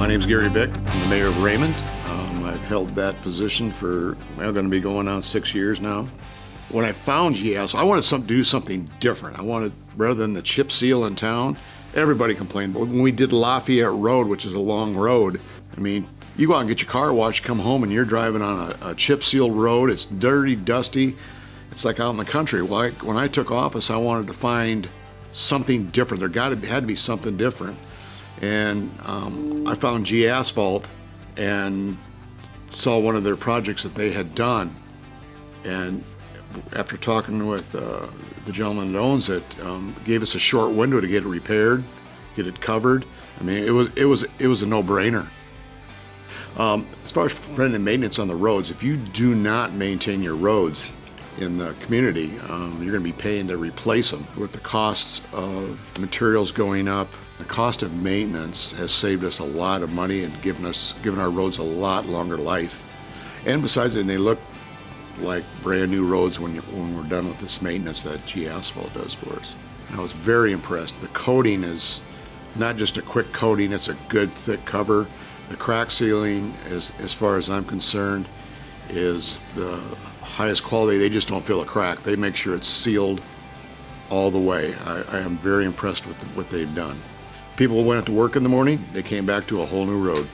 My name's Gary Vick. I'm the mayor of Raymond. I've held that position for, well, going to be going on 6 years now. When I found GS, I wanted to do something different. I wanted, rather than the chip seal in town, everybody complained. But when we did Lafayette Road, which is a long road, I mean, you go out and get your car washed, come home, and you're driving on a chip sealed road. It's dirty, dusty. It's like out in the country. Well, when I took office, I wanted to find something different. Had to be something different. And I found Asphalt and saw one of their projects that they had done. And after talking with the gentleman that owns it, gave us a short window to get it repaired, get it covered. I mean, it was a no-brainer. As far as preventive maintenance on the roads, if you do not maintain your roads in the community, you're going to be paying to replace them. With the costs of materials going up, the cost of maintenance has saved us a lot of money and given our roads a lot longer life. And besides it, they look like brand new roads when we're done with this maintenance that Asphalt does for us. I was very impressed. The coating is not just a quick coating, it's a good thick cover. The crack sealing, as far as I'm concerned, is the highest quality. They just don't feel a crack. They make sure it's sealed all the way. I am very impressed with what they've done. People went to work in the morning, they came back to a whole new road.